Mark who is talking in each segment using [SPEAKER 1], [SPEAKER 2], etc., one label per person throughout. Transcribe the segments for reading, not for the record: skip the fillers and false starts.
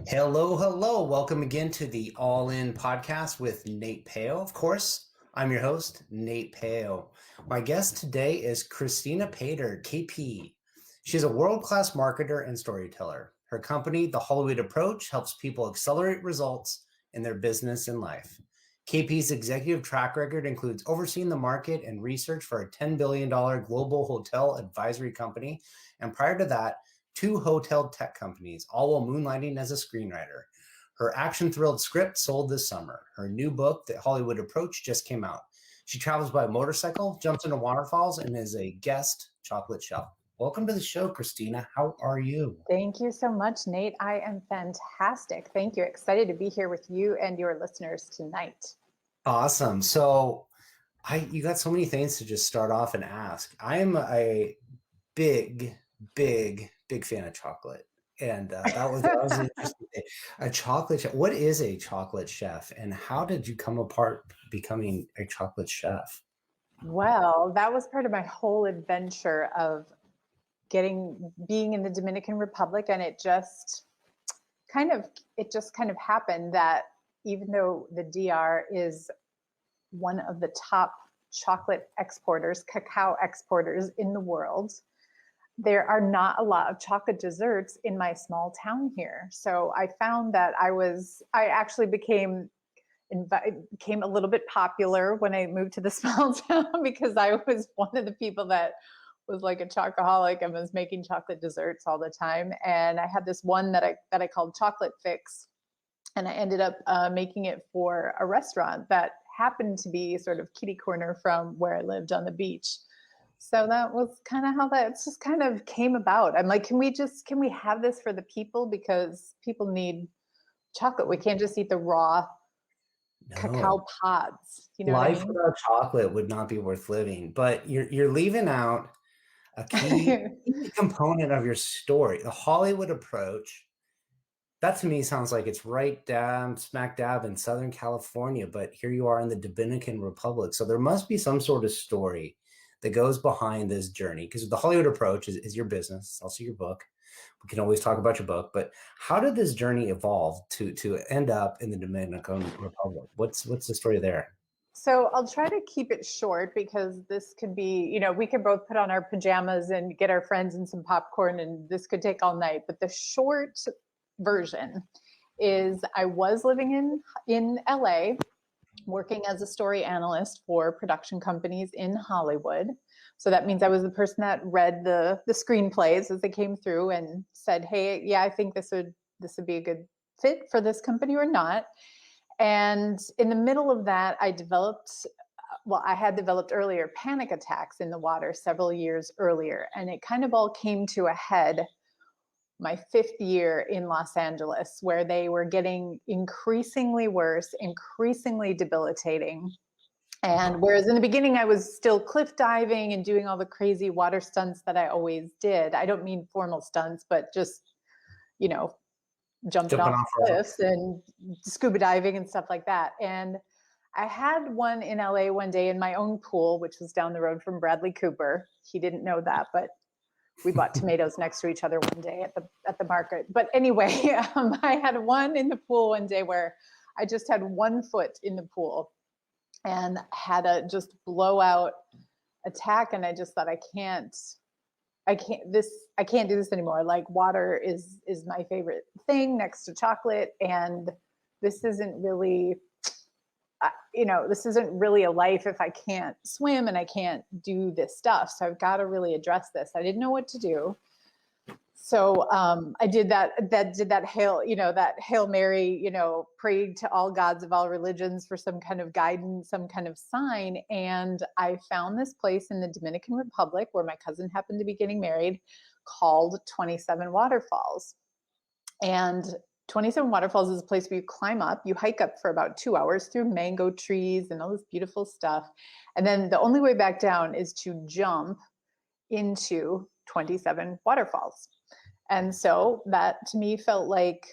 [SPEAKER 1] Hello, hello. Welcome again to the All In podcast with Nate Peo. Of course, I'm your host, Nate Peo. My guest today is Kristina Paider, KP. She's a world-class marketer and storyteller. Her company, The Hollywood Approach, helps people accelerate results in their business and life. KP's executive track record includes overseeing the market and research for a $10 billion global hotel advisory company. And prior to that, two hotel tech companies, all while moonlighting as a screenwriter. Her action-thrilled script sold this summer. Her new book, The Hollywood Approach, just came out. She travels by motorcycle, jumps into waterfalls, and is a guest chocolate chef. Welcome to the show, Kristina. How are you?
[SPEAKER 2] Thank you so much, Nate. I am fantastic. Thank you. Excited to be here with you and your listeners tonight.
[SPEAKER 1] Awesome. So you got so many things to just start off and ask. I am a big fan of chocolate. And that was an interesting thing. A chocolate chef. What is a chocolate chef, and how did you come apart becoming a chocolate chef?
[SPEAKER 2] Well, that was part of my whole adventure of being in the Dominican Republic, and it just kind of happened that even though the DR is one of the top chocolate exporters, cacao exporters in the world, there are not a lot of chocolate desserts in my small town here. So I found that I actually became a little bit popular when I moved to the small town because I was one of the people that was like a chocoholic and was making chocolate desserts all the time. And I had this one that I called Chocolate Fix, and I ended up making it for a restaurant that happened to be sort of kitty corner from where I lived on the beach. So that was kind of how that just kind of came about. I'm like, can we have this for the people? Because people need chocolate. We can't just eat the raw cacao pods. You know
[SPEAKER 1] Life
[SPEAKER 2] what I mean?
[SPEAKER 1] without chocolate would not be worth living. But you're leaving out a key component of your story, the Hollywood Approach. That to me sounds like it's right down smack dab in Southern California, but here you are in the Dominican Republic. So there must be some sort of story that goes behind this journey, because the Hollywood Approach is your business. It's also your book. We can always talk about your book, but how did this journey evolve to end up in the Dominican Republic? What's the story there?
[SPEAKER 2] So I'll try to keep it short because this could be, we could both put on our pajamas and get our friends and some popcorn, and this could take all night. But the short version is I was living in LA, working as a story analyst for production companies in Hollywood. So that means I was the person that read the screenplays as they came through and said, hey, yeah, I think this would be a good fit for this company or not. And in the middle of that, I had developed earlier panic attacks in the water several years earlier. And it kind of all came to a head my fifth year in Los Angeles, where they were getting increasingly worse, increasingly debilitating. And whereas in the beginning, I was still cliff diving and doing all the crazy water stunts that I always did. I don't mean formal stunts, but just, jumping off cliffs and scuba diving and stuff like that. And I had one in LA one day in my own pool, which was down the road from Bradley Cooper. He didn't know that, but we bought tomatoes next to each other one day at the market. But anyway, I had one in the pool one day where I just had 1 foot in the pool and had a just blowout attack. And I just thought, I can't do this anymore. Like, water is my favorite thing next to chocolate. And this isn't really, this isn't really a life if I can't swim and I can't do this stuff. So I've got to really address this. I didn't know what to do. So I did that Hail Mary, prayed to all gods of all religions for some kind of guidance, some kind of sign. And I found this place in the Dominican Republic where my cousin happened to be getting married, called 27 Waterfalls. And 27 Waterfalls is a place where you climb up, you hike up for about 2 hours through mango trees and all this beautiful stuff. And then the only way back down is to jump into 27 waterfalls. And so that to me felt like,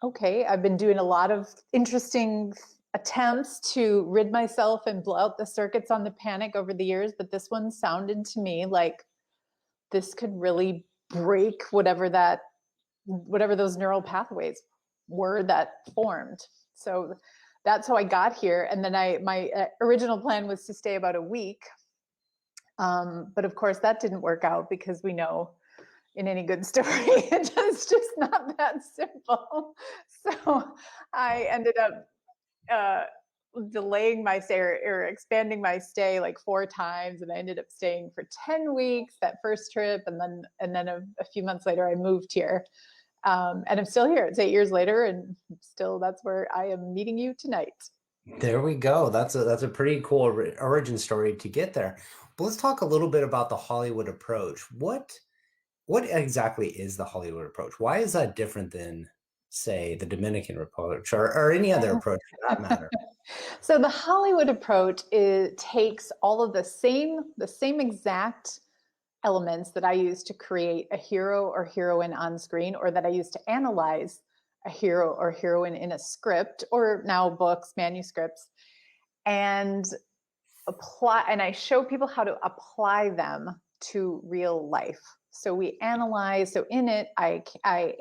[SPEAKER 2] okay, I've been doing a lot of interesting attempts to rid myself and blow out the circuits on the panic over the years, but this one sounded to me like this could really break whatever those neural pathways were that formed. So that's how I got here. And then my original plan was to stay about a week. But of course that didn't work out, because we know in any good story, it's just not that simple. So I ended up delaying my stay, or expanding my stay like 4 times, and I ended up staying for 10 weeks that first trip, and then a few months later I moved here. And I'm still here. It's 8 years later, and still that's where I am meeting you tonight.
[SPEAKER 1] There we go. That's a pretty cool origin story to get there. But let's talk a little bit about the Hollywood approach. What exactly is the Hollywood approach? Why is that different than, say, the Dominican approach, or any other approach for that matter?
[SPEAKER 2] So the Hollywood approach takes all of the same exact elements that I use to create a hero or heroine on screen, or that I use to analyze a hero or heroine in a script, or now books, manuscripts, and I show people how to apply them to real life. So we analyze, so in it, I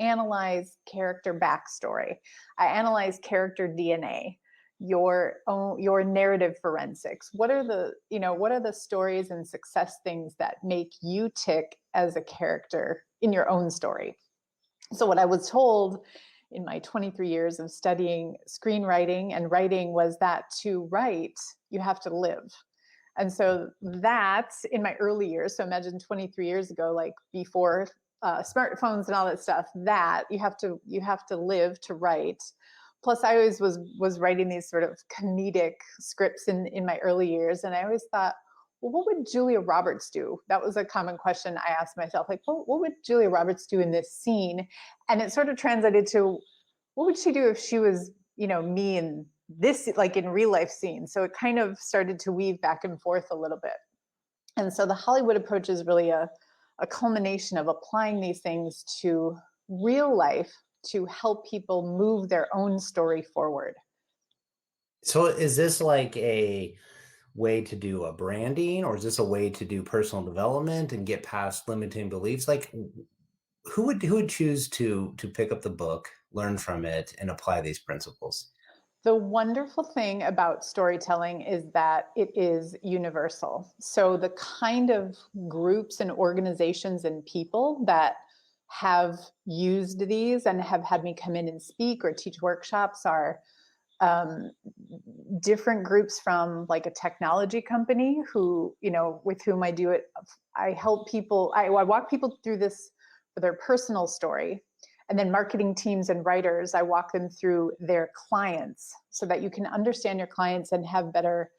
[SPEAKER 2] analyze character backstory. I analyze character DNA, your narrative forensics. What are the stories and success things that make you tick as a character in your own story? So what I was told in my 23 years of studying screenwriting and writing was that to write, you have to live. And so that's in my early years. So imagine 23 years ago, like before smartphones and all that stuff, that you have to live to write. Plus I always was writing these sort of comedic scripts in my early years. And I always thought, well, what would Julia Roberts do? That was a common question I asked myself, like, what would Julia Roberts do in this scene? And it sort of translated to, what would she do if she was, me in this, like in real life scene? So it kind of started to weave back and forth a little bit. And so the Hollywood approach is really a culmination of applying these things to real life to help people move their own story forward.
[SPEAKER 1] So is this like a way to do a branding, or is this a way to do personal development and get past limiting beliefs? Like, who would choose to pick up the book, learn from it, and apply these principles?
[SPEAKER 2] The wonderful thing about storytelling is that it is universal. So the kind of groups and organizations and people that have used these and have had me come in and speak or teach workshops are different groups, from like a technology company who, with whom I do it. I help people, I walk people through this for their personal story. And then marketing teams and writers, I walk them through their clients, so that you can understand your clients and have better,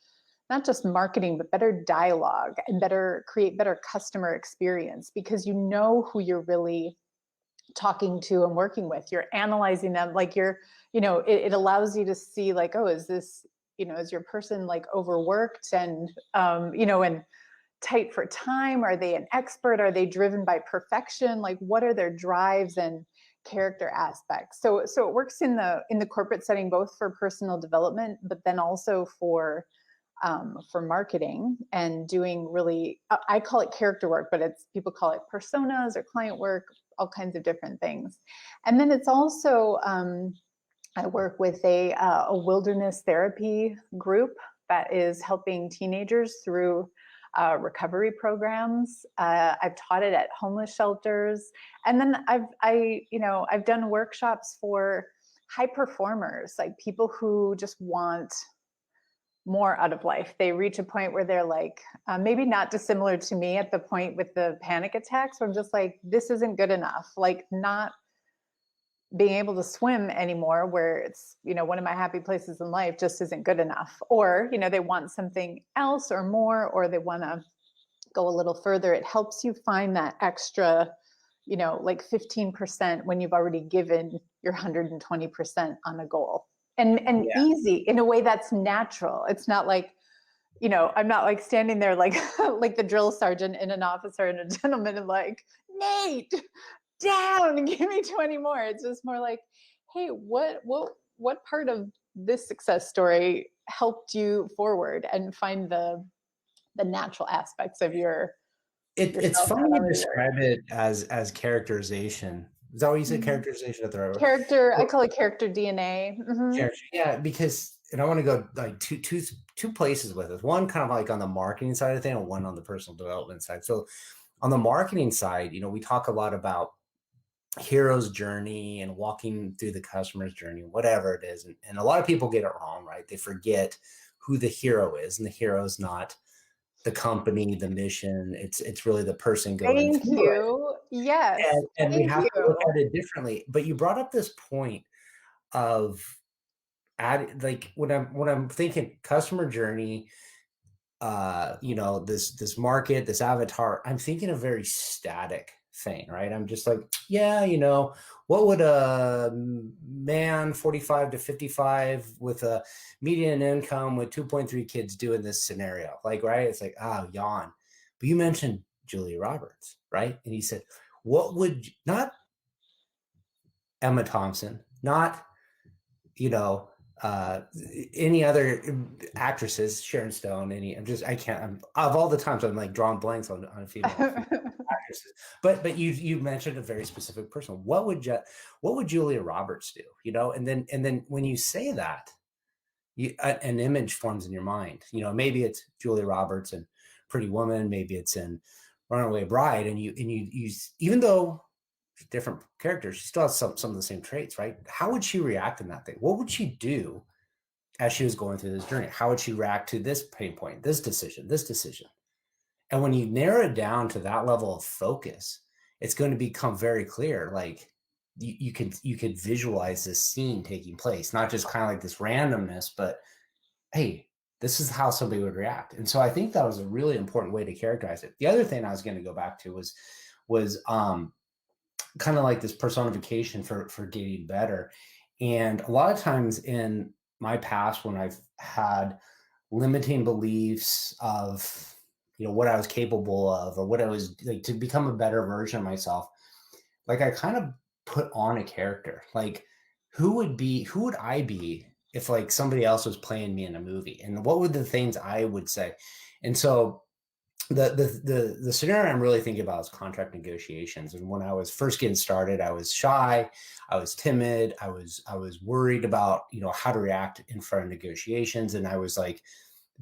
[SPEAKER 2] not just marketing, but better dialogue, and create better customer experience, because you know who you're really talking to and working with. You're analyzing them, like it allows you to see, like, oh, is this, is your person like overworked and, and tight for time? Are they an expert? Are they driven by perfection? Like, what are their drives and character aspects? So it works in the corporate setting, both for personal development, but then also for marketing and doing really, I call it character work, but people call it personas or client work, all kinds of different things. And then it's also, I work with a wilderness therapy group that is helping teenagers through recovery programs. I've taught it at homeless shelters, and then I've done workshops for high performers, like people who just want more out of life. They reach a point where they're like, maybe not dissimilar to me at the point with the panic attacks, where I'm just like, this isn't good enough. Like, not being able to swim anymore, where it's, one of my happy places in life, just isn't good enough. Or, they want something else or more, or they want to go a little further. It helps you find that extra, like 15% when you've already given your 120% on a goal. And
[SPEAKER 1] Yeah.
[SPEAKER 2] easy, in a way that's natural. It's not like, I'm not like standing there like like the drill sergeant and an officer and a gentleman and like, Nate, down and give me 20 more. It's just more like, hey, what part of this success story helped you forward and find the natural aspects of
[SPEAKER 1] It's
[SPEAKER 2] yourself,
[SPEAKER 1] funny you
[SPEAKER 2] however you work.
[SPEAKER 1] describe it as characterization. Is that what you said?
[SPEAKER 2] Mhm.
[SPEAKER 1] Characterization of the driver.
[SPEAKER 2] Character, I call it character DNA.
[SPEAKER 1] Character. Yeah, because and I want to go like two places with it. One kind of like on the marketing side of thing, and one on the personal development side. So on the marketing side, we talk a lot about hero's journey and walking through the customer's journey, whatever it is. And a lot of people get it wrong, right? They forget who the hero is, and the hero is not the company, the mission. It's really the person going
[SPEAKER 2] Thank
[SPEAKER 1] through it.
[SPEAKER 2] you. Yes,
[SPEAKER 1] And we
[SPEAKER 2] thank
[SPEAKER 1] have to look
[SPEAKER 2] you.
[SPEAKER 1] at it differently. But you brought up this point of like when I'm thinking customer journey, this market, this avatar, I'm thinking a very static thing, right? I'm just like, yeah, what would a man 45 to 55 with a median income with 2.3 kids do in this scenario? Like, right? It's like, yawn. But you mentioned Julia Roberts, right? And he said, what would not Emma Thompson, not you know, uh, any other actresses, Sharon Stone, I can't, of all the times I'm like drawing blanks on female actresses, but you mentioned a very specific person. What would Julia Roberts do? And then when you say that, an image forms in your mind. Maybe it's Julia Roberts and Pretty Woman, maybe it's in Runaway Bride, and you even though different characters, she still has some of the same traits, right? How would she react in that thing? What would she do as she was going through this journey? How would she react to this pain point, this decision, this decision? And when you narrow it down to that level of focus, it's going to become very clear. Like you could visualize this scene taking place, not just kind of like this randomness, but hey, this is how somebody would react. And so I think that was a really important way to characterize it. The other thing I was going to go back to was kind of like this personification for getting better. And a lot of times in my past, when I've had limiting beliefs of what I was capable of, or what I was like to become a better version of myself, like I kind of put on a character. Like who would I be if like somebody else was playing me in a movie, and what would the things I would say? And so the scenario I'm really thinking about is contract negotiations. And when I was first getting started, I was shy, I was timid, I was worried about how to react in front of negotiations, and I was like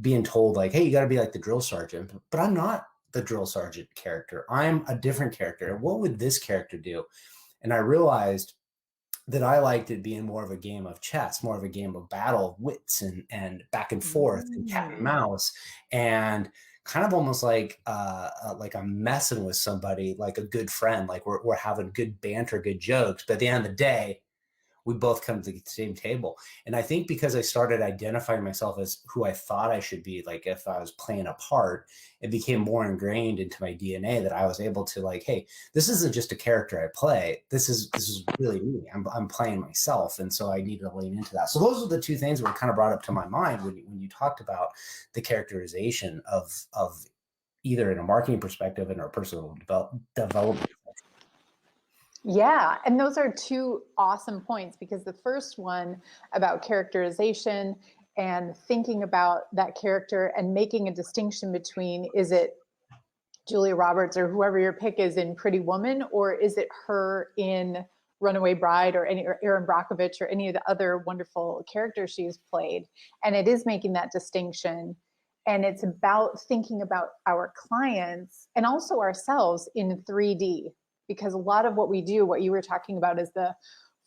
[SPEAKER 1] being told like, hey, you got to be like the drill sergeant. But I'm not the drill sergeant character. I'm a different character. What would this character do? And I realized that I liked it being more of a game of chess, more of a game of battle of wits and back and forth and cat and
[SPEAKER 2] Mm.
[SPEAKER 1] mouse, and kind of almost like I'm messing with somebody, like a good friend, like we're having good banter, good jokes. But at the end of the day, we both come to the same table. And I think because I started identifying myself as who I thought I should be, like if I was playing a part, it became more ingrained into my DNA that I was able to like, hey, this isn't just a character I play. This is really me. I'm playing myself. And so I needed to lean into that. So those are the two things that were kind of brought up to my mind when you talked about the characterization of either in a marketing perspective and our personal development.
[SPEAKER 2] Yeah, and those are two awesome points, because the first one about characterization and thinking about that character and making a distinction between, is it Julia Roberts or whoever your pick is in Pretty Woman, or is it her in Runaway Bride, or Erin Brockovich, or any of the other wonderful characters she's played? And it is making that distinction. And it's about thinking about our clients and also ourselves in 3D, because a lot of what we do, what you were talking about, is the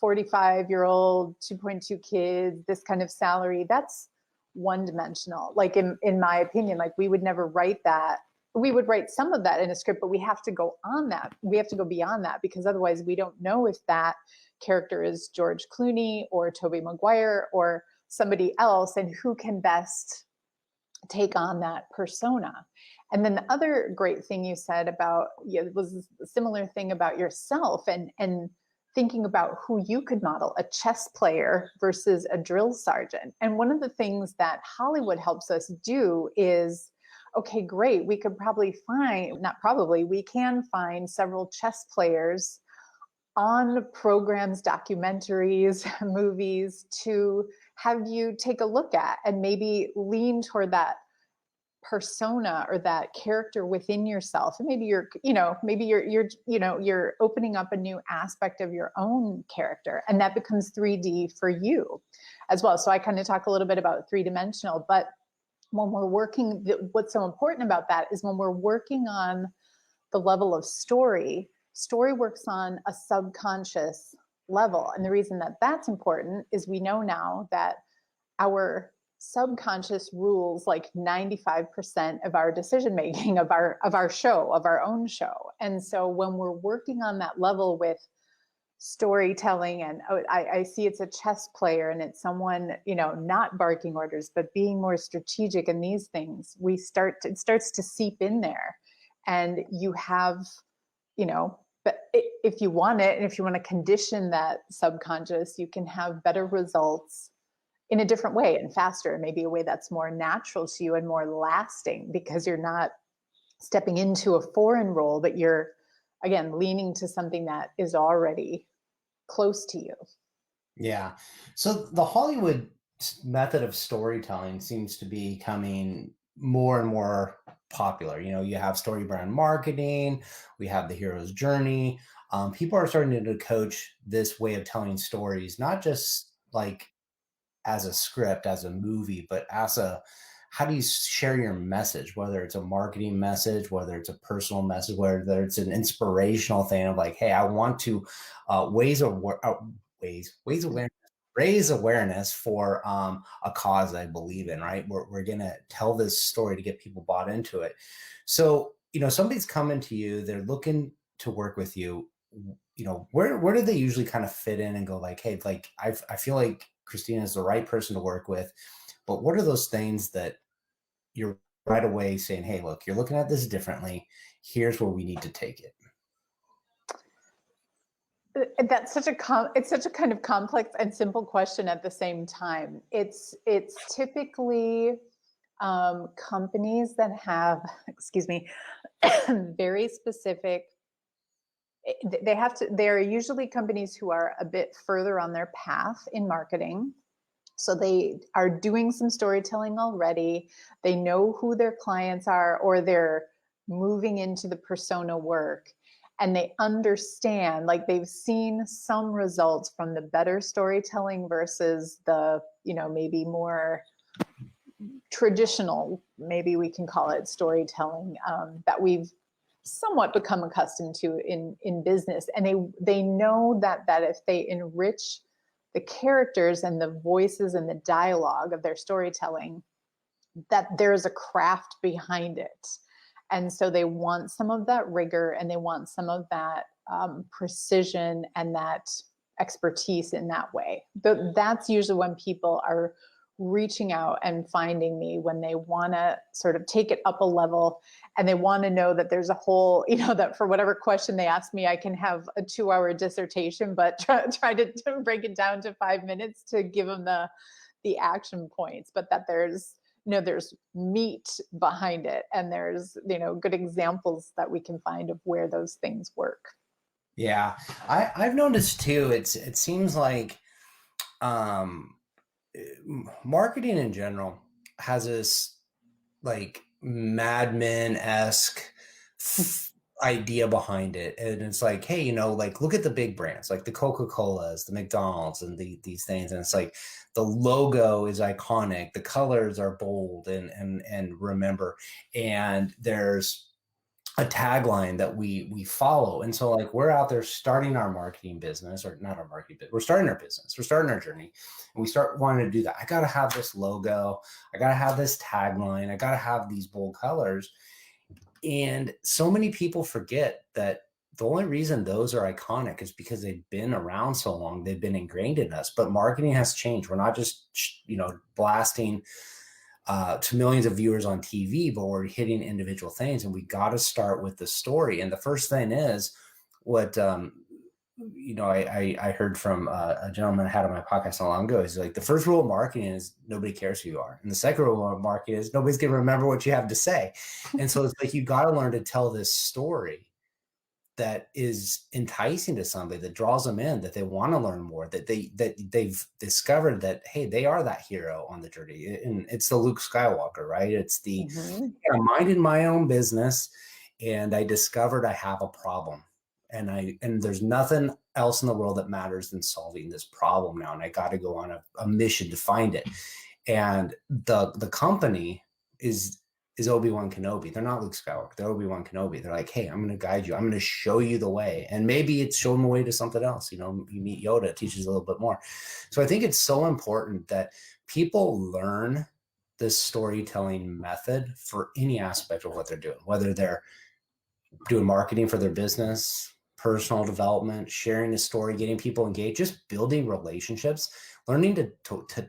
[SPEAKER 2] 45-year-old, 2.2 kids, this kind of salary. That's one dimensional. Like in my opinion, like we would never write that. We would write some of that in a script, but we have to go on that. We have to go beyond that, because otherwise we don't know if that character is George Clooney or Tobey Maguire or somebody else, and who can best take on that persona. And then the other great thing you said about, was a similar thing about yourself, and thinking about who you could model, a chess player versus a drill sergeant. And one of the things that Hollywood helps us do is, okay, great, we could probably find, not probably, we can find several chess players on programs, documentaries, movies, to have you take a look at and maybe lean toward that persona or that character within yourself, and maybe you're opening up a new aspect of your own character, and that becomes 3D for you as well. So I kind of talk a little bit about three-dimensional, but when we're working, what's so important about that is when we're working on the level of story works on a subconscious level. And the reason that that's important is we know now that our subconscious rules like 95% of our decision making of our own show. And so when we're working on that level with storytelling, and I see it's a chess player and it's someone, not barking orders, but being more strategic in these things, it starts to seep in there. And you have, but if you want it, and if you want to condition that subconscious, you can have better results in a different way and faster, and maybe a way that's more natural to you and more lasting, because you're not stepping into a foreign role, but you're, again, leaning to something that is already close to you.
[SPEAKER 1] Yeah. So the Hollywood method of storytelling seems to be becoming more and more popular. You have story brand marketing, we have the hero's journey. People are starting to coach this way of telling stories, not just like as a script, as a movie, but how do you share your message, whether it's a marketing message, whether it's a personal message, whether it's an inspirational thing of like, hey, I want to raise awareness for a cause I believe in, right? We're going to tell this story to get people bought into it. So, somebody's coming to you, they're looking to work with you. Where do they usually kind of fit in and go like, hey, like, I feel like Kristina is the right person to work with, but what are those things that you're right away saying, hey, look, you're looking at this differently. Here's where we need to take it.
[SPEAKER 2] That's such a kind of complex and simple question at the same time. It's typically companies that have, very specific. They're usually companies who are a bit further on their path in marketing. So they are doing some storytelling already. They know who their clients are, or they're moving into the persona work. And they understand, like they've seen some results from the better storytelling versus the, maybe more traditional, maybe we can call it storytelling, that we've somewhat become accustomed to in business. And they know that if they enrich the characters and the voices and the dialogue of their storytelling, that there's a craft behind it. And so they want some of that rigor, and they want some of that precision and that expertise in that way. But that's usually when people are reaching out and finding me, when they want to sort of take it up a level, and they want to know that there's a whole, that for whatever question they ask me, I can have a 2-hour dissertation, but try to break it down to 5 minutes to give them the action points, but that there's meat behind it, and there's good examples that we can find of where those things work.
[SPEAKER 1] Yeah, I've noticed too. It seems like marketing in general has this like Mad Men-esque idea behind it, and it's like, hey, like look at the big brands like the Coca-Colas, the McDonald's, and these things, and it's like the logo is iconic, the colors are bold and remember, and there's a tagline that we follow. And so like we're out there starting our marketing business, or not our marketing business, we're starting our business, we're starting our journey, and we start wanting to do that. I got to have this logo, I got to have this tagline, I got to have these bold colors. And so many people forget that the only reason those are iconic is because they've been around so long, they've been ingrained in us. But marketing has changed. We're not just blasting to millions of viewers on TV, but we're hitting individual things, and we got to start with the story. And the first thing is what I heard from a gentleman I had on my podcast not long ago. Is like the first rule of marketing is nobody cares who you are, and the second rule of marketing is nobody's going to remember what you have to say. And so it's like you got to learn to tell this story that is enticing to somebody, that draws them in, that they want to learn more, that they've discovered that, hey, they are that hero on the journey. And it's the Luke Skywalker, right? It's the, I'm minding my own business, and I discovered I have a problem, and there's nothing else in the world that matters than solving this problem now, and I got to go on a mission to find it. And the company is Obi-Wan Kenobi. They're not Luke Skywalker. They're Obi-Wan Kenobi. They're like, hey, I'm going to guide you. I'm going to show you the way. And maybe it's showing the way to something else. You know, you meet Yoda, it teaches a little bit more. So I think it's so important that people learn this storytelling method for any aspect of what they're doing, whether they're doing marketing for their business, personal development, sharing a story, getting people engaged, just building relationships. Learning to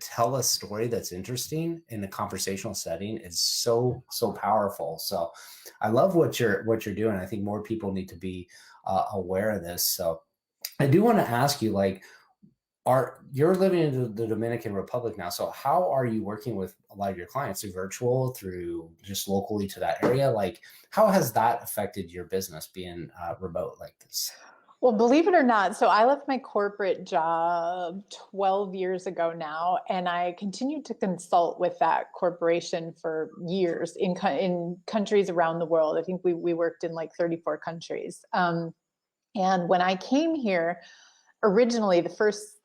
[SPEAKER 1] tell a story that's interesting in a conversational setting is so powerful. So I love what you're doing. I think more people need to be aware of this. So I do want to ask you, like, you're living in the Dominican Republic now. So how are you working with a lot of your clients? Through virtual, through just locally to that area? Like, how has that affected your business being remote like this?
[SPEAKER 2] Well, believe it or not, so I left my corporate job 12 years ago now, and I continued to consult with that corporation for years in countries around the world. I think we worked in like 34 countries. And when I came here, originally the first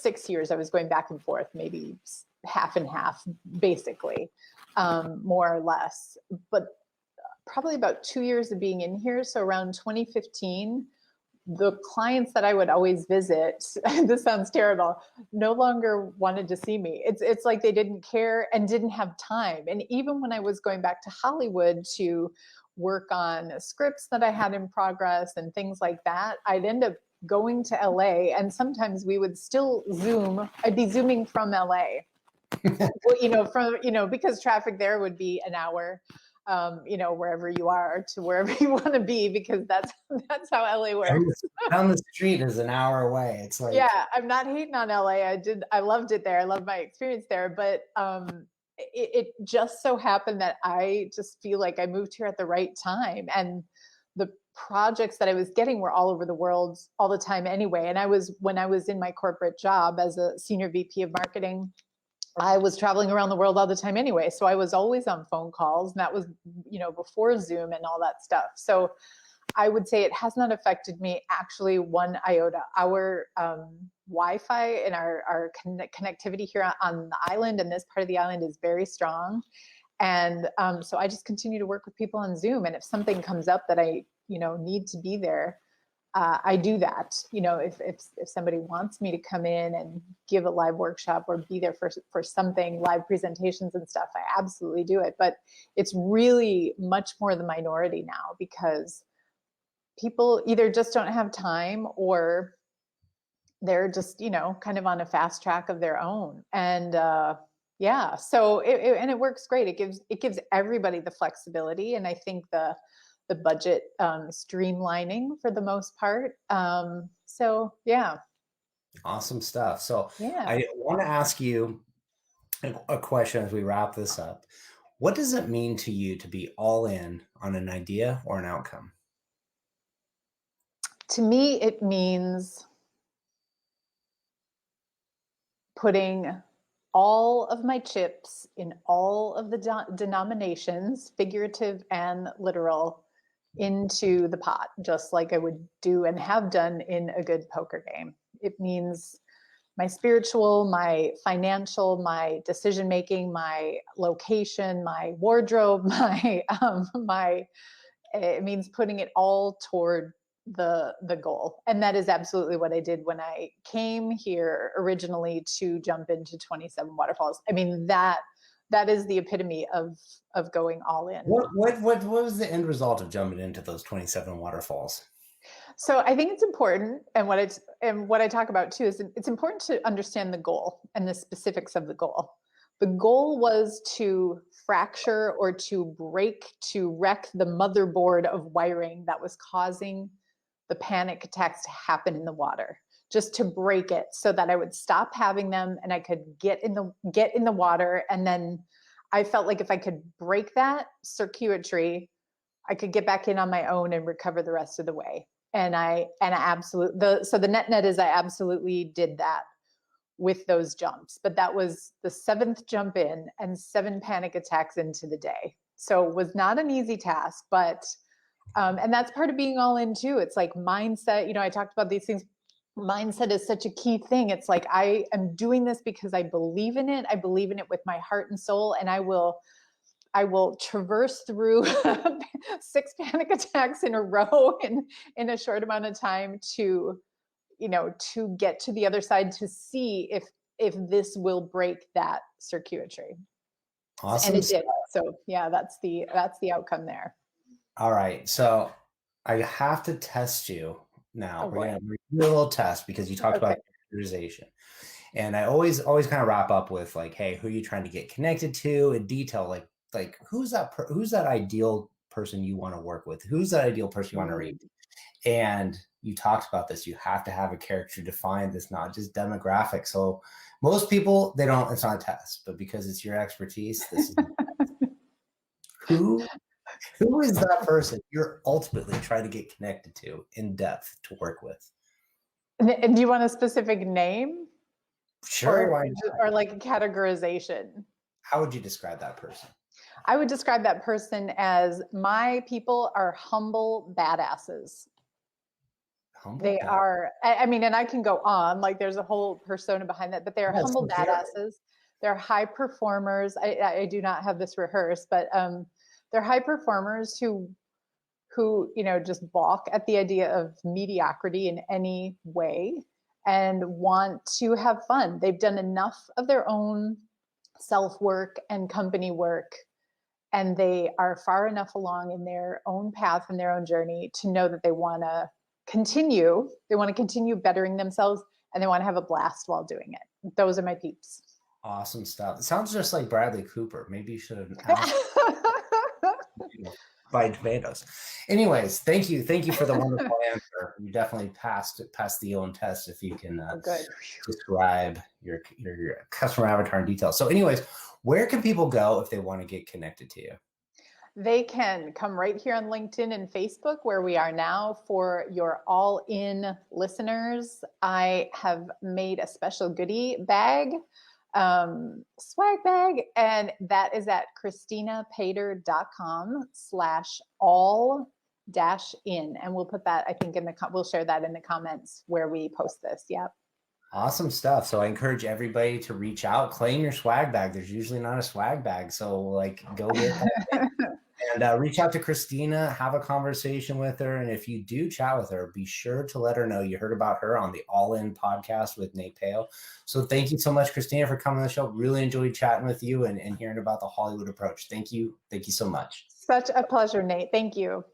[SPEAKER 2] 6 years, I was going back and forth, maybe half and half, basically, more or less. But probably about 2 years of being in here, so around 2015, the clients that I would always visit, this sounds terrible, no longer wanted to see me. It's like they didn't care and didn't have time. And even when I was going back to Hollywood to work on scripts that I had in progress and things like that, I'd end up going to LA, and sometimes we would still Zoom. I'd be Zooming from LA, because traffic there would be an hour. Wherever you are to wherever you want to be, because that's how LA works.
[SPEAKER 1] Down the street is an hour away. It's like,
[SPEAKER 2] yeah, I'm not hating on LA. I loved it there. I loved my experience there, but it just so happened that I just feel like I moved here at the right time, and the projects that I was getting were all over the world all the time anyway. And when I was in my corporate job as a senior VP of marketing, I was traveling around the world all the time anyway. So I was always on phone calls, and that was, before Zoom and all that stuff. So I would say it has not affected me actually one iota. Our Wi-Fi and our connectivity here on the island, and this part of the island, is very strong. And so I just continue to work with people on Zoom. And if something comes up that I, need to be there, I do that. If somebody wants me to come in and give a live workshop or be there for something, live presentations and stuff, I absolutely do it. But it's really much more the minority now, because people either just don't have time, or they're just, kind of on a fast track of their own. And so it works great. It gives everybody the flexibility, and I think the budget streamlining for the most part. So yeah.
[SPEAKER 1] Awesome stuff. So
[SPEAKER 2] Yeah.
[SPEAKER 1] I want to ask you a question as we wrap this up. What does it mean to you to be all in on an idea or an outcome?
[SPEAKER 2] To me, it means putting all of my chips in all of the denominations, figurative and literal, into the pot, just like I would do and have done in a good poker game. It means my spiritual, my financial, my decision making, my location, my wardrobe, it means putting it all toward the goal. And that is absolutely what I did when I came here originally to jump into 27 Waterfalls. I mean, that is the epitome of going all in.
[SPEAKER 1] What was the end result of jumping into those 27 waterfalls?
[SPEAKER 2] So I think it's important, and what I talk about too, is it's important to understand the goal and the specifics of the goal. The goal was to fracture or to wreck the motherboard of wiring that was causing the panic attacks to happen in the water. Just to break it so that I would stop having them and I could get in the water. And then I felt like if I could break that circuitry, I could get back in on my own and recover the rest of the way. And I absolutely, so the net is I absolutely did that with those jumps, but that was the 7th jump in and 7 panic attacks into the day. So it was not an easy task, but, and that's part of being all in too. It's like mindset, I talked about these things. Mindset is such a key thing. It's like, I am doing this because I believe in it. I believe in it with my heart and soul. And I will traverse through 6 panic attacks in a row in a short amount of time to get to the other side, to see if this will break that circuitry.
[SPEAKER 1] Awesome.
[SPEAKER 2] And it did. So yeah, that's the outcome there.
[SPEAKER 1] All right. So I have to test you now. We're going to do a little test because you talked about characterization. And I always kind of wrap up with like, hey, who are you trying to get connected to in detail? Like who's that ideal person you want to work with? Who's that ideal person you want to read? And you talked about this. You have to have a character defined that's not just demographic. So most people, it's not a test, but because it's your expertise, this is who is that person you're ultimately trying to get connected to in depth to work with?
[SPEAKER 2] And do you want a specific name?
[SPEAKER 1] Sure.
[SPEAKER 2] Or like a categorization?
[SPEAKER 1] How would you describe that person?
[SPEAKER 2] I would describe that person as, my people are humble badasses. They are, I mean, and I can go on, like there's a whole persona behind that, but they're humble badasses. They're high performers. I do not have this rehearsed, but they're high performers who just balk at the idea of mediocrity in any way and want to have fun. They've done enough of their own self-work and company work, and they are far enough along in their own path and their own journey to know that they want to continue bettering themselves, and they want to have a blast while doing it. Those are my peeps.
[SPEAKER 1] Awesome stuff. It sounds just like Bradley Cooper. Maybe you should have asked by tomatoes. Anyways, thank you for the wonderful answer. You definitely passed the own test if you can describe your customer avatar in detail. So anyways, where can people go if they want to get connected to you?
[SPEAKER 2] They can come right here on LinkedIn and Facebook, where we are now. For your all-in listeners, I have made a special goodie bag, swag bag, and that is at kristinapaider.com/all-in. And we'll put that, I think, we'll share that in the comments where we post this. Yep.
[SPEAKER 1] Awesome stuff. So I encourage everybody to reach out, claim your swag bag. There's usually not a swag bag. So like go get that. And reach out to Kristina, have a conversation with her. And if you do chat with her, be sure to let her know you heard about her on the All In podcast with Nate Peo. So thank you so much, Kristina, for coming on the show. Really enjoyed chatting with you and hearing about the Hollywood approach. Thank you. Thank you so much.
[SPEAKER 2] Such a pleasure, Nate. Thank you.